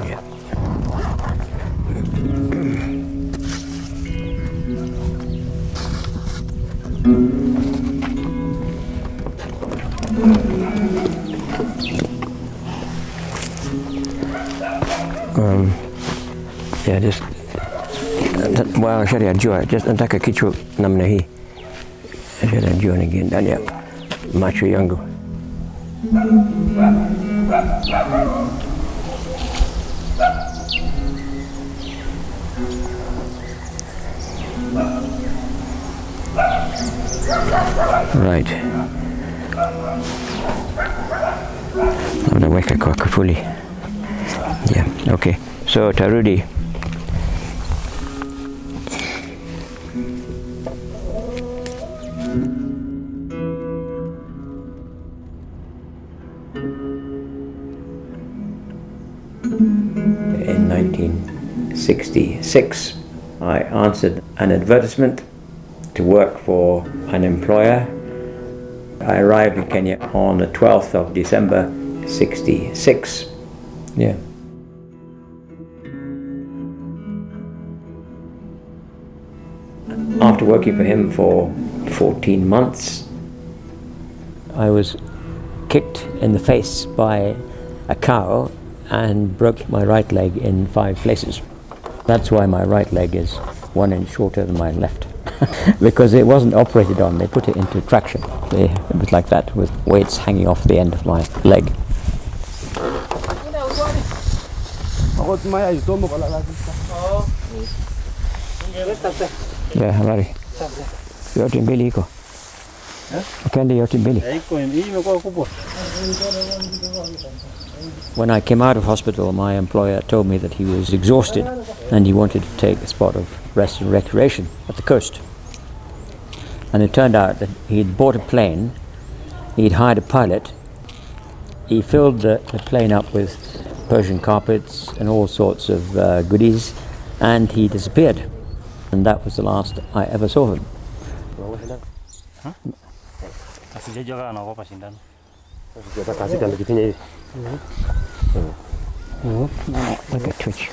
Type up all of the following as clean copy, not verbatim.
Yeah. Yeah, just well, saya enjoy. Just entah ke kicu nam nahi. Saya enjoy again. Dan ya, macho yangu. Right. I'm gonna wake a cock fully. Yeah. Okay. So Tarudi. In 1966, I answered an advertisement to work for an employer. I arrived in Kenya on the 12th of December, 66. Yeah. After working for him for 14 months, I was kicked in the face by a cow and broke my right leg in 5 places. That's why my right leg is 1 inch shorter than my left. Because it wasn't operated on, they put it into traction. It was like that, with weights hanging off the end of my leg. Yeah, Harari. Yotin Billy ko. Kendi yotin Billy. When I came out of hospital, my employer told me that he was exhausted and he wanted to take a spot of rest and recreation at the coast. And it turned out that he'd bought a plane, he'd hired a pilot, he filled the plane up with Persian carpets and all sorts of goodies, and he disappeared. And that was the last I ever saw him. Like a twitch.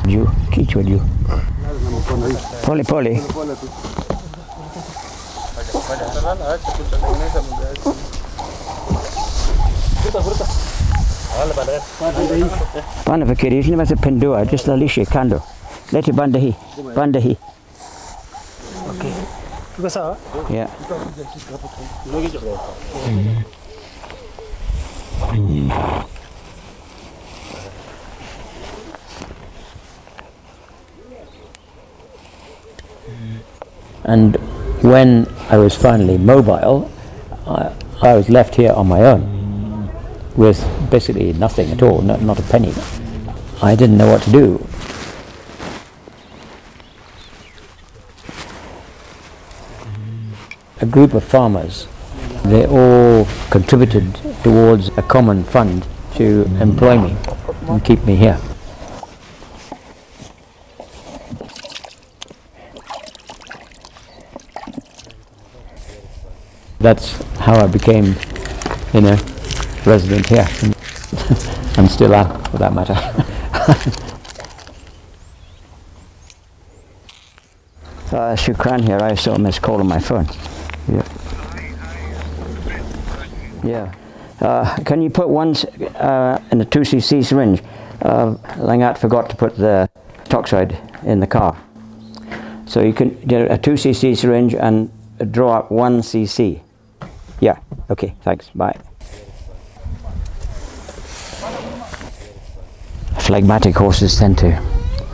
You, kichwa you. Pole pole. Pana fikiri sini masih pendua, just lalishe kando. Leti bandahi, bandahi. Okay. Juga sawa? Yeah. And when I was finally mobile, I was left here on my own with basically nothing at all, not a penny. I didn't know what to do. A group of farmers, they all contributed towards a common fund to employ me and keep me here. That's how I became, resident here, and still am, for that matter. Hugh Cran here. I saw a missed call on my phone. Yeah. Yeah. Can you put one in a 2cc syringe? Langat forgot to put the toxide in the car, so you can get a 2cc syringe and draw up 1cc. Yeah. Okay. Thanks. Bye. Phlegmatic horses tend to,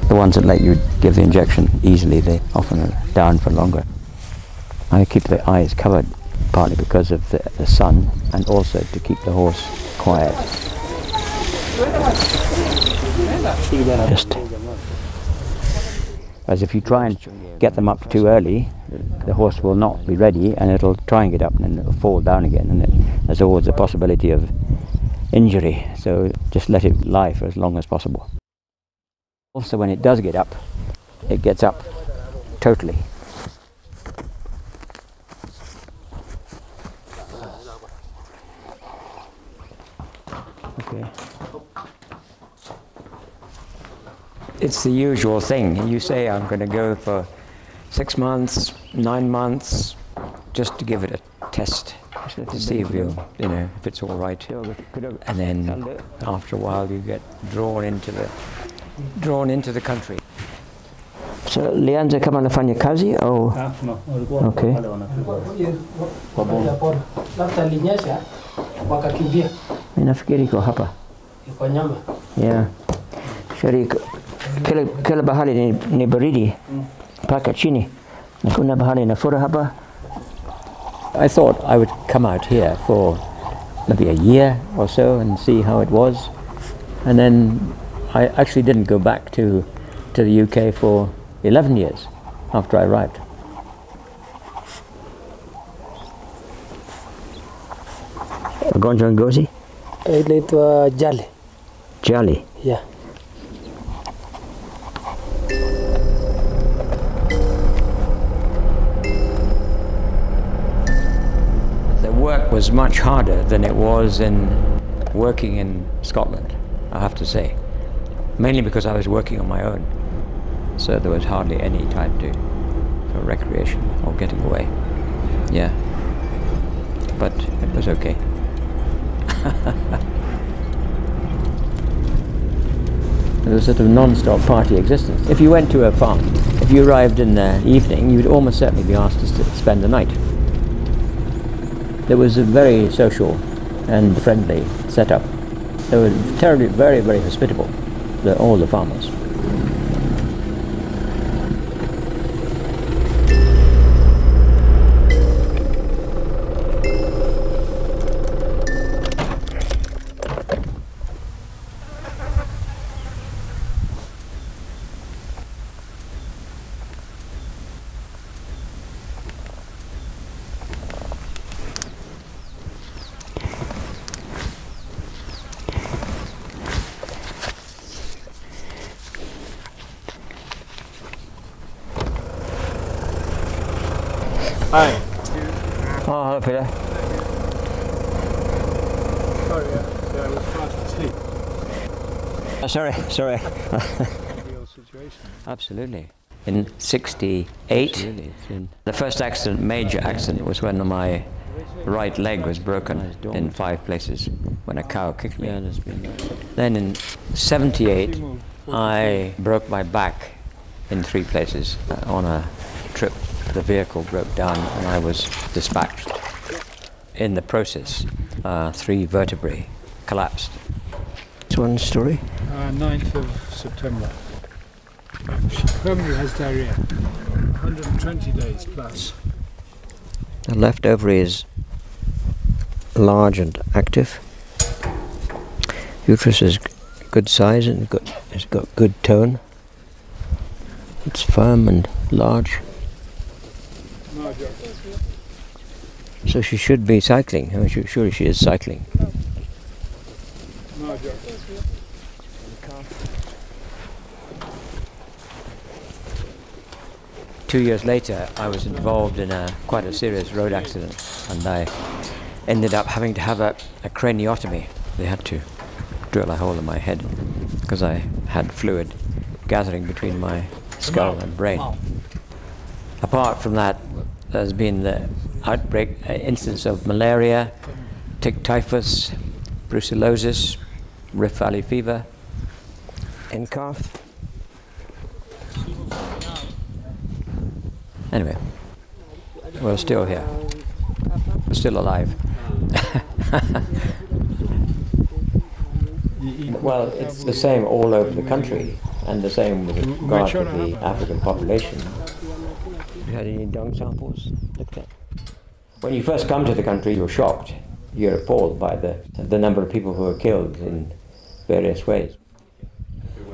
the ones that let you give the injection easily, they often are down for longer. I keep the eyes covered partly because of the sun, and also to keep the horse quiet. Just as if you try and get them up too early, the horse will not be ready and it'll try and get up and then it'll fall down again, and there's always a possibility of injury, so just let it lie for as long as possible. Also, when it does get up, it gets up totally. Okay. It's the usual thing. You say, I'm going to go for 6 months, 9 months, just to give it a test, to see if if it's all right. And then after a while, you get drawn into the country. So lianza kama anafanya kazi au? Okay. Nafikiri iko hapa. Iko nyama. Yeah. Kila bahari ni baridi mpaka chini. Na kuna bahari inafura hapa. I thought I would come out here for maybe a year or so and see how it was. And then I actually didn't go back to the UK for 11 years after I arrived. Ugonjwa ngozi? Inaitwa jali. Jali? Yeah. The work was much harder than it was in working in Scotland, I have to say. Mainly because I was working on my own. So there was hardly any time for recreation or getting away. Yeah. But it was okay. It was a sort of non-stop party existence. If you went to a farm, if you arrived in the evening, you would almost certainly be asked to spend the night. There was a very social and friendly setup. They were terribly, very, very hospitable, all the farmers. Hi. Oh, hello, Peter. Sorry, I was fast asleep. Sorry. Ideal situation. Absolutely. In '68, the first accident, major accident, was when my right leg was broken in 5 places when a cow kicked me. Then in '78, I broke my back in 3 places on a trip. The vehicle broke down and I was dispatched. In the process, 3 vertebrae collapsed. It's one story. 9th of September. She permanently has diarrhea. 120 days plus. The left ovary is large and active. Uterus is good size and it's got good tone. It's firm and large. So she should be cycling. I mean, surely she is cycling. Two years later, I was involved in quite a serious road accident, and I ended up having to have a craniotomy. They had to drill a hole in my head because I had fluid gathering between my skull and brain. Apart from that, there's been the instance of malaria, tick typhus, brucellosis, Rift Valley fever, and cough. Anyway, we're still here. We're still alive. Well, it's the same all over the country, and the same with regard to the African population. You had any dung samples looked at? When you first come to the country, you're shocked. You're appalled by the number of people who are killed in various ways.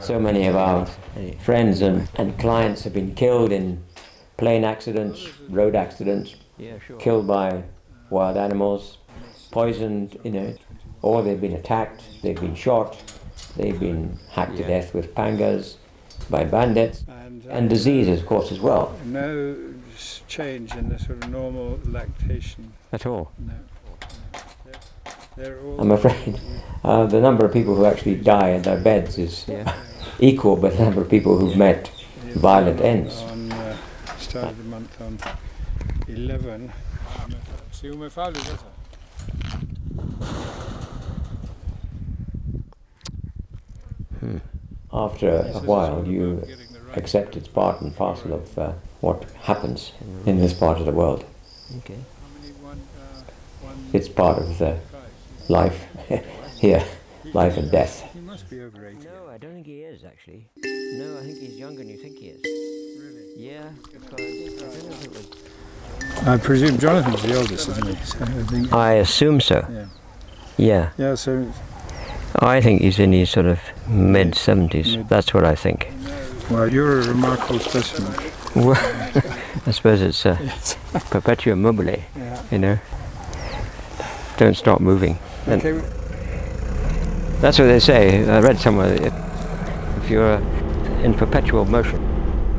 So many of our friends and clients have been killed in plane accidents, road accidents, killed by wild animals, poisoned, or they've been attacked, they've been shot, they've been hacked to death with pangas, by bandits and disease, of course, as well. No change in the sort of normal lactation. At all. No. They're all I'm afraid the number of people who actually die in their beds is equal with the number of people who've met violent ends. On start of the month on 11. See my father does it. After a while, you accept it's part and parcel of what happens in this part of the world. Okay. It's part of the life here, life and death. He must be over 80. No, I don't think he is actually. No, I think he's younger than you think he is. Really? Yeah, because I don't know if it was. I presume Jonathan's the oldest, isn't he? So I think. I assume so. Yeah. Yeah. Yeah. So. I think he's in his sort of mid-70s. That's what I think. Well, you're a remarkable specimen. Well, I suppose it's perpetuum mobile, you know. Don't stop moving. And Okay. that's what they say. I read somewhere that if you're in perpetual motion,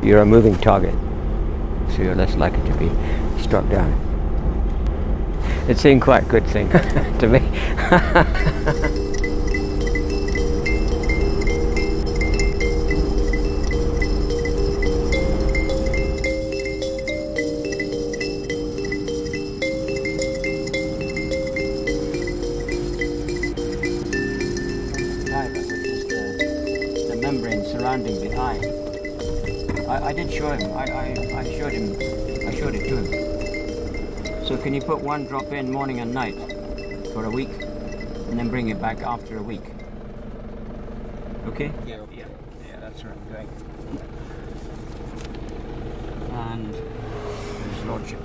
you're a moving target, so you're less likely to be struck down. It seemed quite a good thing to me. Membrane surrounding the eye. I did show him. I showed him. I showed it to him. So can you put one drop in morning and night for a week, and then bring it back after a week? Okay. Yeah. That's where I'm going. And there's Lordship.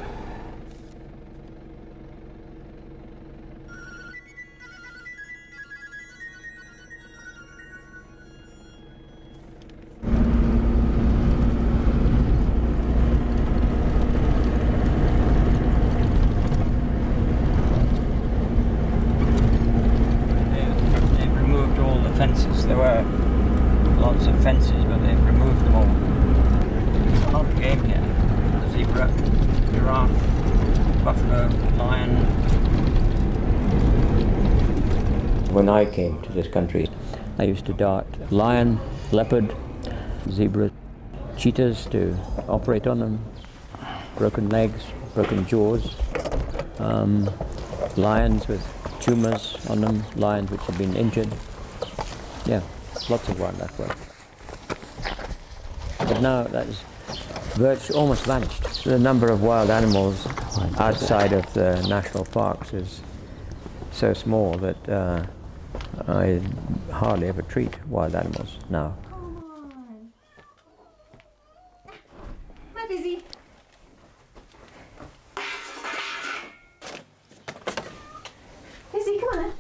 Fences. There were lots of fences, but they've removed them all. There's a lot of game here. The zebra, giraffe, buffalo, lion. When I came to this country, I used to dart lion, leopard, zebra, cheetahs to operate on them, broken legs, broken jaws, lions with tumours on them, lions which have been injured. Yeah, lots of wildlife work. But now that is virtually almost vanished. The number of wild animals outside of the national parks is so small that I hardly ever treat wild animals now. Come on. Hi, Busy. Busy, come on.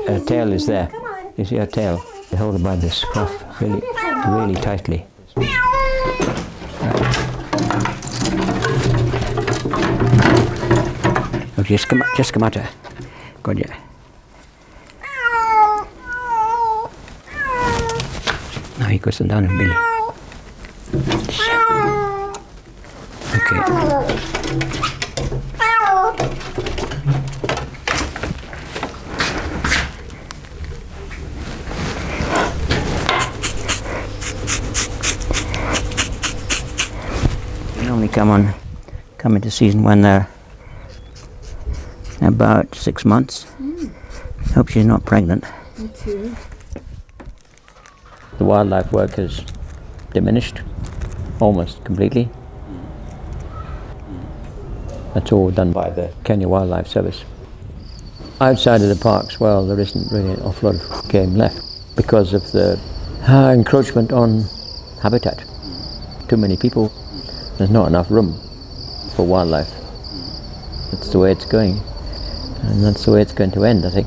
Her tail is there. Come on. You see her tail? They hold her by the scruff really, really tightly. Oh, just come at her. Good, yeah. Now he goes down and Billy. Okay. Normally come into season when they're about 6 months. Hope she's not pregnant. Me too. The wildlife work has diminished almost completely. That's all done by the Kenya Wildlife Service. Outside of the parks, well, there isn't really an awful lot of game left because of the encroachment on habitat. Too many people. There's not enough room for wildlife. That's the way it's going, and that's the way it's going to end, I think.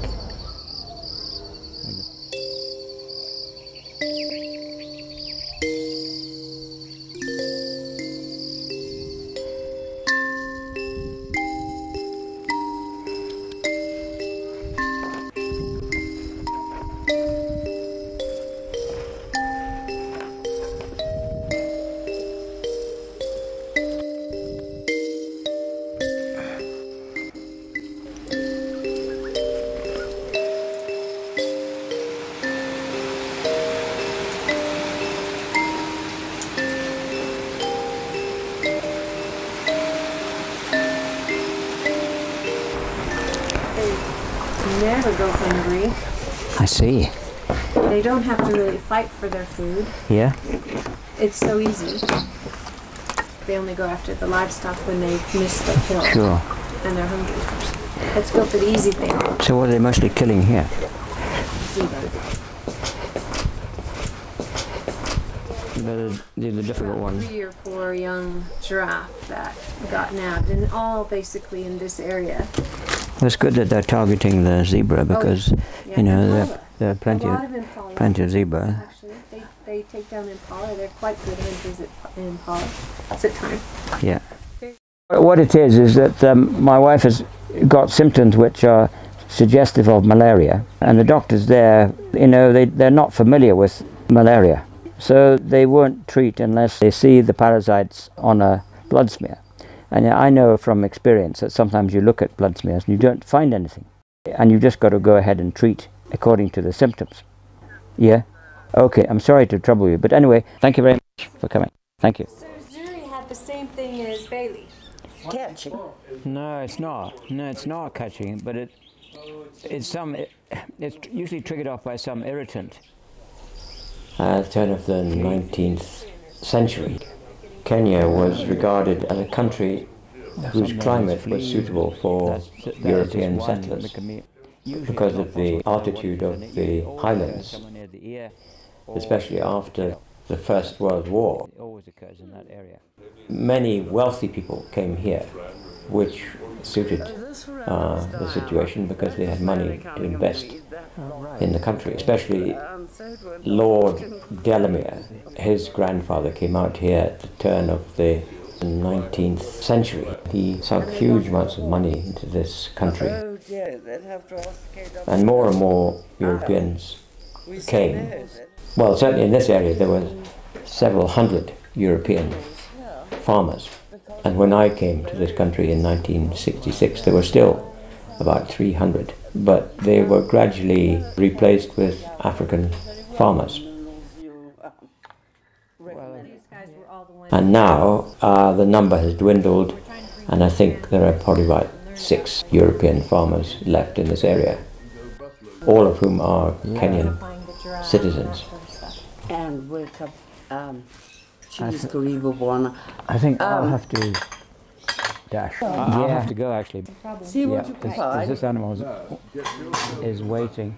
never go hungry. I see. They don't have to really fight for their food. Yeah? It's so easy. They only go after the livestock when they miss the kill Sure. and they're hungry. Let's go for the easy thing. So what are they mostly killing here? Zebra. The difficult one. 3 or 4 young giraffe that got nabbed, and all basically in this area. It's good that they're targeting the zebra because, Yeah, you know, impala. there are A lot of impala. plenty of zebra. Actually, they take down impala. They're quite good hunters at impala. It's at time. Yeah. What it is that my wife has got symptoms which are suggestive of malaria, and the doctors there, you know, they're not familiar with malaria. So they won't treat unless they see the parasites on a blood smear. And I know from experience that sometimes you look at blood smears and you don't find anything. And you've just got to go ahead and treat according to the symptoms. Yeah? Okay, I'm sorry to trouble you. But anyway, thank you very much for coming. Thank you. So Zuri had the same thing as Bailey. Catching. No, it's not. No, it's not catching, but it's usually triggered off by some irritant. At the turn of the 19th century, Kenya was regarded as a country whose climate was suitable for European settlers because of the altitude of the highlands, especially after the First World War. Many wealthy people came here, which suited the situation because they had money to invest in the country, especially Lord Delamere. His grandfather came out here at the turn of the 19th century. He sunk huge amounts of money into this country, and more Europeans came. Well, certainly in this area there were several hundred European farmers, and when I came to this country in 1966 there were still about 300, but they were gradually replaced with African farmers. And now the number has dwindled, and I think there are probably about 6 European farmers left in this area, all of whom are Kenyan citizens. And wake up cheese karibu bwana. I think I'll have to dash. I'll have to go actually. See what you can find. This animal is waiting.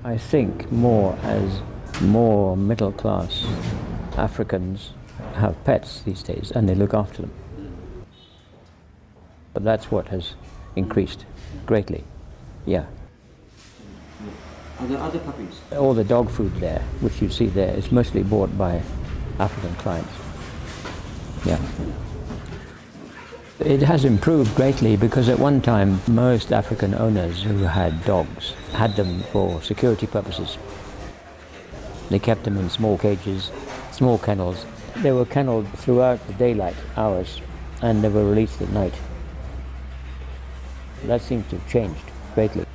I think more middle class Africans have pets these days and they look after them. But that's what has increased greatly. Yeah. Are there other puppies? All the dog food there, which you see there, is mostly bought by African clients. Yeah. It has improved greatly because at one time most African owners who had dogs had them for security purposes. They kept them in small cages, small kennels. They were kennelled throughout the daylight hours and they were released at night. That seems to have changed greatly.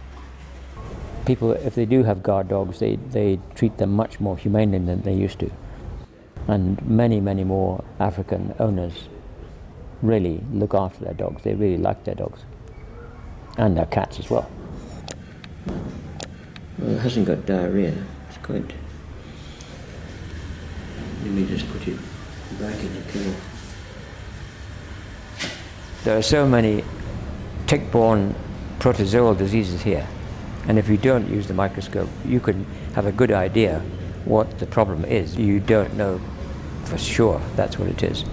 People, if they do have guard dogs, they treat them much more humanely than they used to. And many more African owners really look after their dogs. They really like their dogs. And their cats as well. Well, it hasn't got diarrhea. It's quite... Let me just put it back in the kennel. There are so many tick-borne protozoal diseases here, and if you don't use the microscope, you can have a good idea what the problem is. You don't know for sure that's what it is.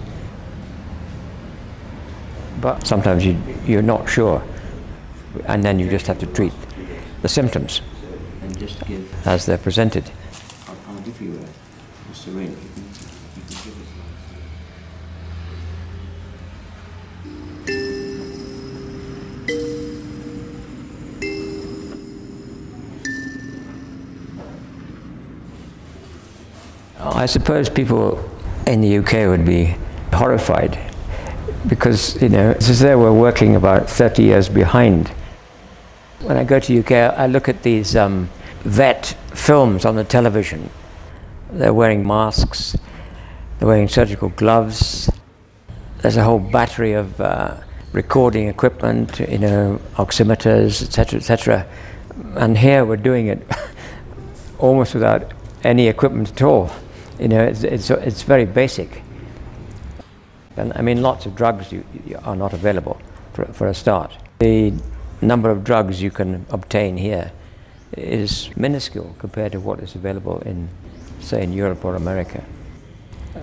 But sometimes you're not sure, and then you just have to treat the symptoms And just give... as they're presented. I'll give you a syringe. You can give it. I suppose people in the UK would be horrified because, you know, it's as though we're working about 30 years behind. When I go to UK, I look at these vet films on the television. They're wearing masks, they're wearing surgical gloves. There's a whole battery of recording equipment, you know, oximeters, etc., etc. And here we're doing it almost without any equipment at all. You know, it's very basic. And I mean, lots of drugs are not available for a start. The number of drugs you can obtain here is minuscule compared to what is available in, say, in Europe or America.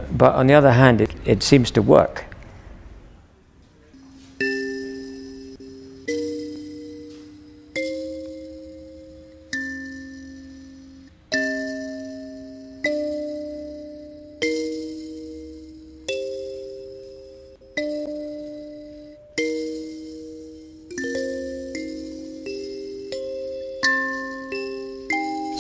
But on the other hand, it seems to work.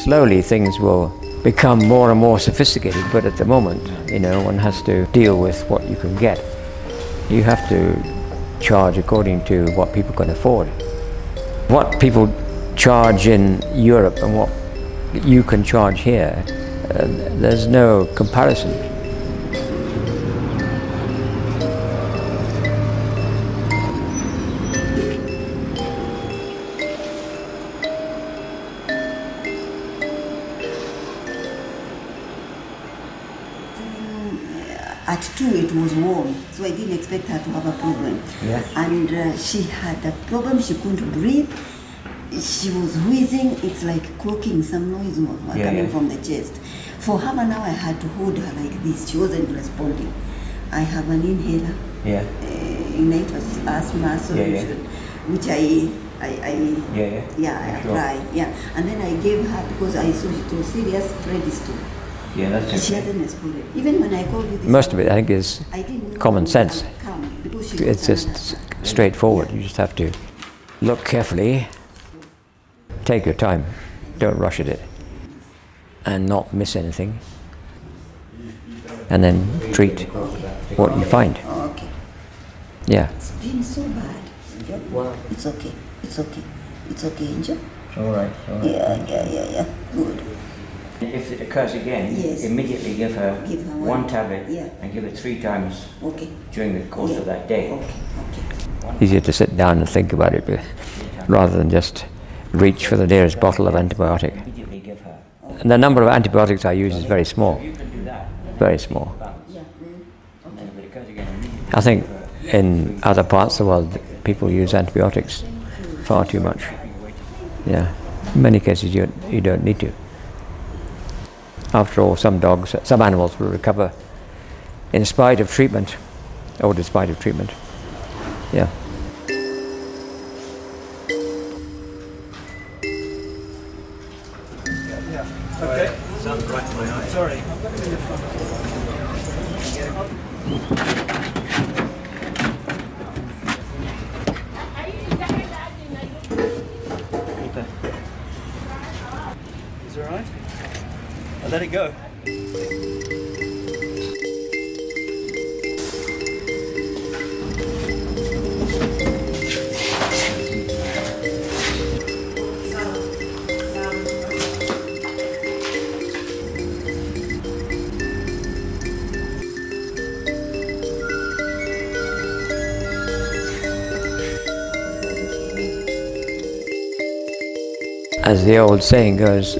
Slowly things will become more and more sophisticated, but at the moment, you know, one has to deal with what you can get. You have to charge according to what people can afford. What people charge in Europe and what you can charge here, there's no comparison. At 2 it was warm, so I didn't expect her to have a problem. Yeah. And she had a problem, she couldn't breathe. She was wheezing, it's like croaking, some noise was coming from the chest. For half an hour I had to hold her like this, she wasn't responding. I have an inhaler, it was asthma solution, which I applied, and then I gave her, because I saw it was serious, Prednisone. Yeah, that's okay. She hasn't exploded. Even when I called you this Most of it, I think, is common sense. It's just just straightforward. You just have to look carefully, take your time, don't rush at it, and not miss anything, and then treat what you find. Oh, okay. Yeah. It's been so bad. Well, it's okay. It's okay. It's okay, Angel. All right. Yeah. Good. If it occurs again, immediately give her one tablet and give it 3 times during the course of that day. Okay. Easier to sit down and think about it rather than just reach for the nearest bottle of antibiotic. And the number of antibiotics I use is very small. Very small. I think in other parts of the world people use antibiotics far too much. Yeah. In many cases you don't need to. After all, some animals will recover in spite of treatment, or despite of treatment. Yeah. Okay. Sounds right to my eye. Sorry. Is it alright? I'll let it go. as the old saying goes,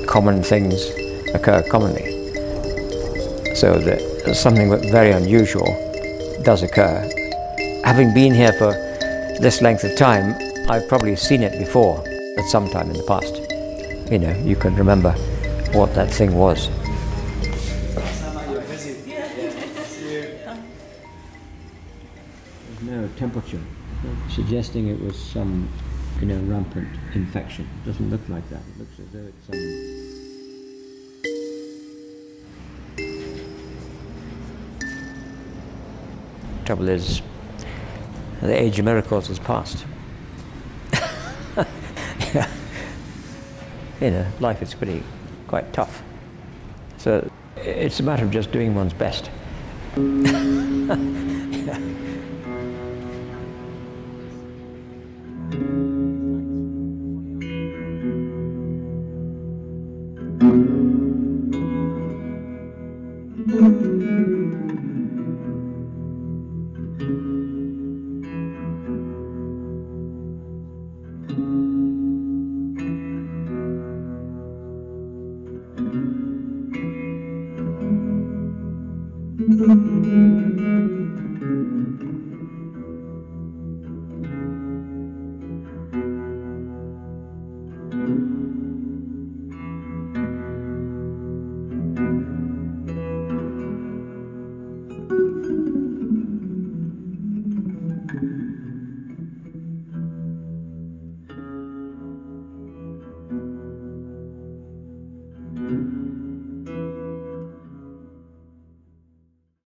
common things occur commonly. So that something very unusual does occur. Having been here for this length of time, I've probably seen it before at some time in the past. You know, you can remember what that thing was. There's no temperature suggesting it was some, you know, rampant infection. It doesn't look like that. It looks as though it's some... Trouble is, the age of miracles is past. Yeah. You know, life is quite tough. So it's a matter of just doing one's best. Yeah.